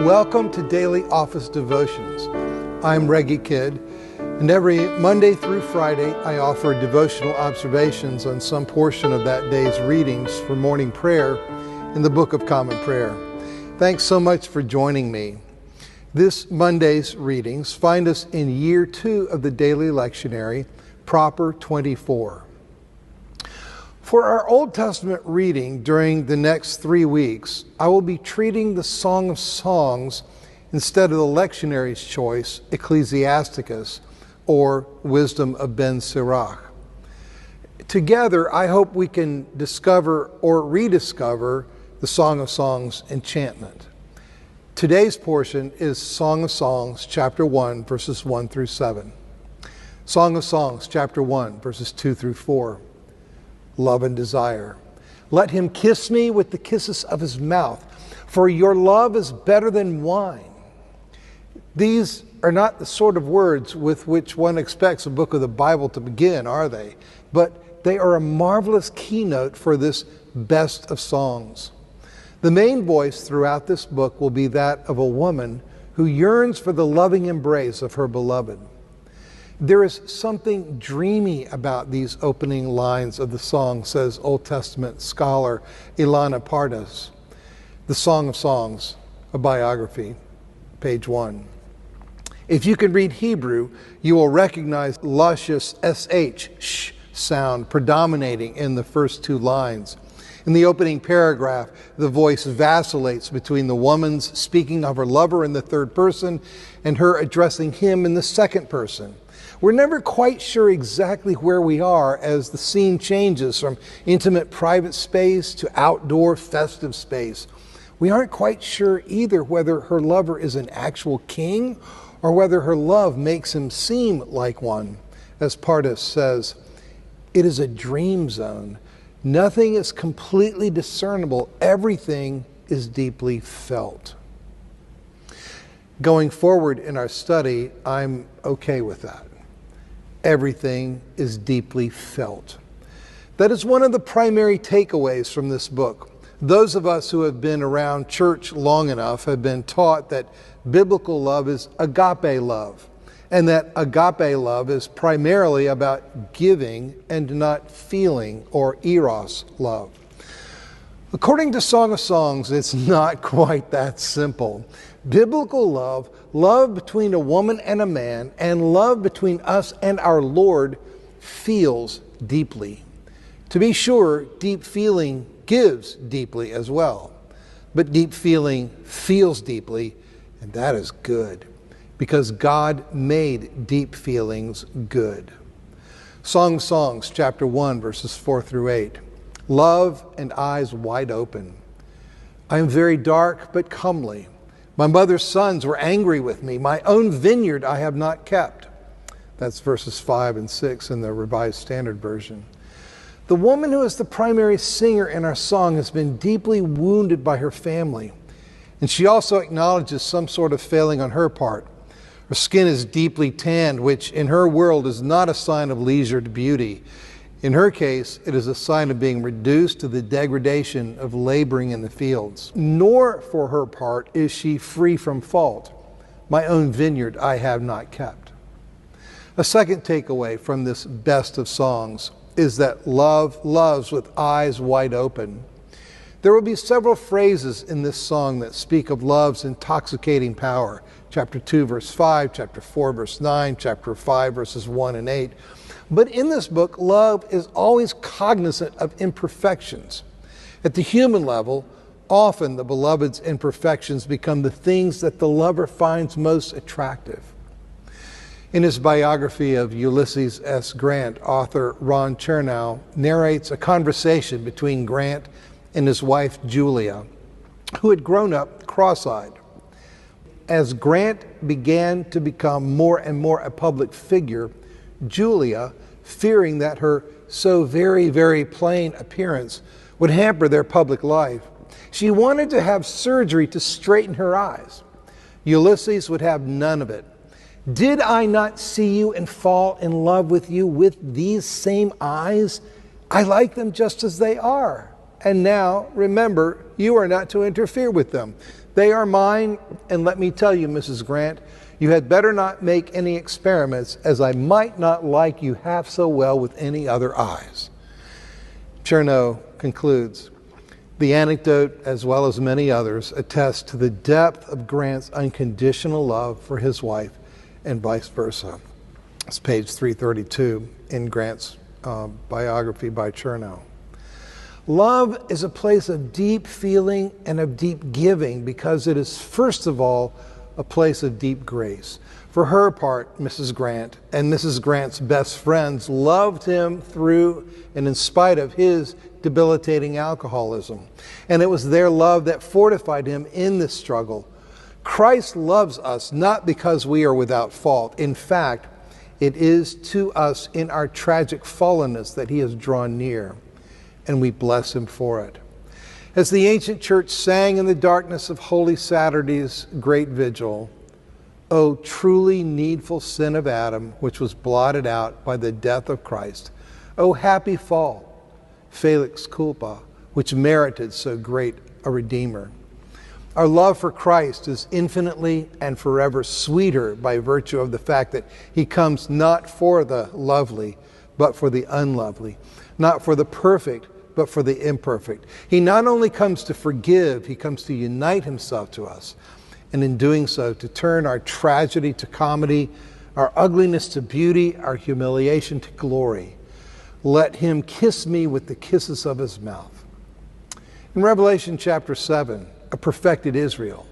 Welcome to Daily Office Devotions. I'm Reggie Kidd, and every Monday through Friday I offer devotional observations on some portion of that day's readings for morning prayer in the Book of Common Prayer. Thanks so much for joining me. This Monday's readings find us in year 2 of the daily lectionary, Proper 24. For our Old Testament reading during the next 3 weeks, I will be treating the Song of Songs instead of the lectionary's choice, Ecclesiasticus, or Wisdom of Ben Sirach. Together, I hope we can discover or rediscover the Song of Songs enchantment. Today's portion is Song of Songs, chapter 1, verses 1 through 7. Song of Songs, chapter 1, verses 2 through 4. Love and desire. Let him kiss me with the kisses of his mouth, for your love is better than wine. These are not the sort of words with which one expects a book of the Bible to begin, are they? But they are a marvelous keynote for this best of songs. The main voice throughout this book will be that of a woman who yearns for the loving embrace of her beloved. There is something dreamy about these opening lines of the song, says Old Testament scholar Ilana Pardas. The Song of Songs, a biography, page 1. If you can read Hebrew, you will recognize luscious sh sound predominating in the first 2 lines. In the opening paragraph, the voice vacillates between the woman's speaking of her lover in the third person and her addressing him in the second person. We're never quite sure exactly where we are as the scene changes from intimate private space to outdoor festive space. We aren't quite sure either whether her lover is an actual king or whether her love makes him seem like one. As Pardas says, it is a dream zone. Nothing is completely discernible. Everything is deeply felt. Going forward in our study, I'm okay with that. Everything is deeply felt. That is one of the primary takeaways from this book. Those of us who have been around church long enough have been taught that biblical love is agape love, and that agape love is primarily about giving and not feeling, or eros love. According to Song of Songs, it's not quite that simple. Biblical love, love between a woman and a man, and love between us and our Lord feels deeply. To be sure, deep feeling gives deeply as well. But deep feeling feels deeply, and that is good, because God made deep feelings good. Song of Songs, chapter 1, verses 4 through 8. Love and eyes wide open. I am very dark but comely. My mother's sons were angry with me. My own vineyard I have not kept. That's verses 5 and 6 in the Revised Standard Version. The woman who is the primary singer in our song has been deeply wounded by her family. And she also acknowledges some sort of failing on her part. Her skin is deeply tanned, which in her world is not a sign of leisured beauty. In her case, it is a sign of being reduced to the degradation of laboring in the fields. Nor, for her part, is she free from fault. My own vineyard I have not kept. A second takeaway from this best of songs is that love loves with eyes wide open. There will be several phrases in this song that speak of love's intoxicating power. Chapter 2, verse 5, chapter 4, verse 9, chapter 5, verses 1 and 8. But in this book, love is always cognizant of imperfections. At the human level, often the beloved's imperfections become the things that the lover finds most attractive. In his biography of Ulysses S. Grant, author Ron Chernow narrates a conversation between Grant and his wife Julia, who had grown up cross-eyed. As Grant began to become more and more a public figure, Julia, fearing that her so very, very plain appearance would hamper their public life, she wanted to have surgery to straighten her eyes. Ulysses would have none of it. Did I not see you and fall in love with you with these same eyes? I like them just as they are. And now, remember, you are not to interfere with them. They are mine, and let me tell you, Mrs. Grant, you had better not make any experiments, as I might not like you half so well with any other eyes. Chernow concludes, the anecdote, as well as many others, attest to the depth of Grant's unconditional love for his wife and vice versa. It's page 332 in Grant's biography by Chernow. Love is a place of deep feeling and of deep giving because it is, first of all, a place of deep grace. For her part, Mrs. Grant and Mrs. Grant's best friends loved him through and in spite of his debilitating alcoholism. And it was their love that fortified him in this struggle. Christ loves us not because we are without fault. In fact, it is to us in our tragic fallenness that he has drawn near, and we bless him for it. As the ancient church sang in the darkness of Holy Saturday's great vigil, O truly needful sin of Adam, which was blotted out by the death of Christ. O happy fall, felix culpa, which merited so great a Redeemer. Our love for Christ is infinitely and forever sweeter by virtue of the fact that he comes not for the lovely, but for the unlovely, not for the perfect, but for the imperfect. He not only comes to forgive, he comes to unite himself to us, and in doing so, to turn our tragedy to comedy, our ugliness to beauty, our humiliation to glory. Let him kiss me with the kisses of his mouth. In Revelation chapter 7, a perfected Israel.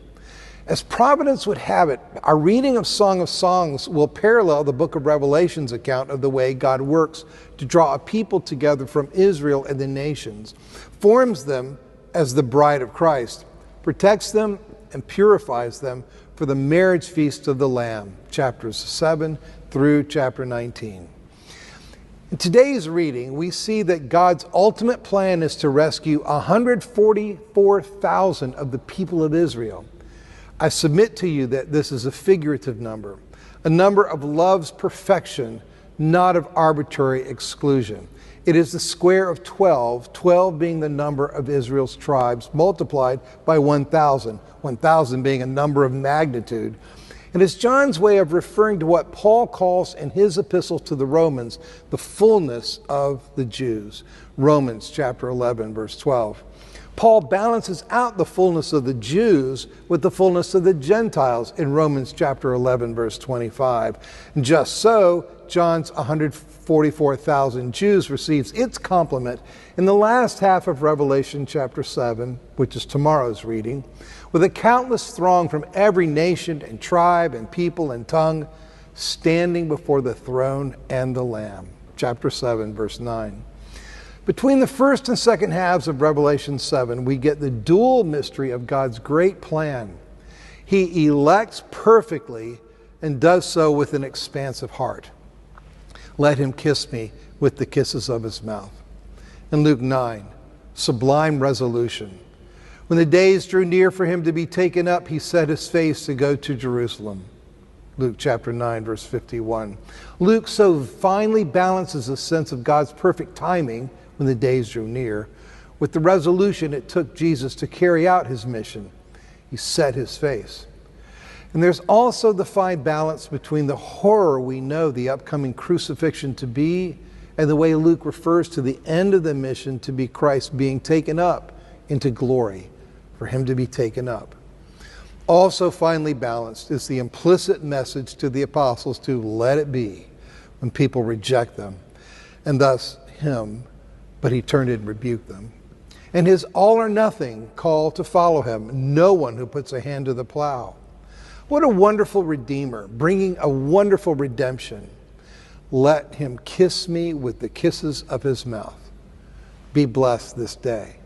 As providence would have it, our reading of Song of Songs will parallel the book of Revelation's account of the way God works to draw a people together from Israel and the nations, forms them as the bride of Christ, protects them and purifies them for the marriage feast of the Lamb, chapters 7 through chapter 19. In today's reading, we see that God's ultimate plan is to rescue 144,000 of the people of Israel. I submit to you that this is a figurative number, a number of love's perfection, not of arbitrary exclusion. It is the square of 12, 12 being the number of Israel's tribes, multiplied by 1,000, 1,000 being a number of magnitude. And it's John's way of referring to what Paul calls in his epistle to the Romans, the fullness of the Jews. Romans chapter 11, verse 12. Paul balances out the fullness of the Jews with the fullness of the Gentiles in Romans chapter 11, verse 25. And just so, John's 144,000 Jews receives its complement in the last half of Revelation chapter 7, which is tomorrow's reading, with a countless throng from every nation and tribe and people and tongue standing before the throne and the Lamb. Chapter 7, verse 9. Between the first and second halves of Revelation 7, we get the dual mystery of God's great plan. He elects perfectly and does so with an expansive heart. Let him kiss me with the kisses of his mouth. In Luke 9, sublime resolution. When the days drew near for him to be taken up, he set his face to go to Jerusalem. Luke chapter 9, verse 51. Luke so finely balances a sense of God's perfect timing when the days drew near with the resolution it took Jesus to carry out his mission. He set his face. And there's also the fine balance between the horror we know the upcoming crucifixion to be and the way Luke refers to the end of the mission to be Christ being taken up into glory, for him to be taken up. Also finely balanced is the implicit message to the apostles to let it be when people reject them, and thus him, but he turned and rebuked them. And his all or nothing call to follow him, no one who puts a hand to the plow. What a wonderful Redeemer, bringing a wonderful redemption. Let him kiss me with the kisses of his mouth. Be blessed this day.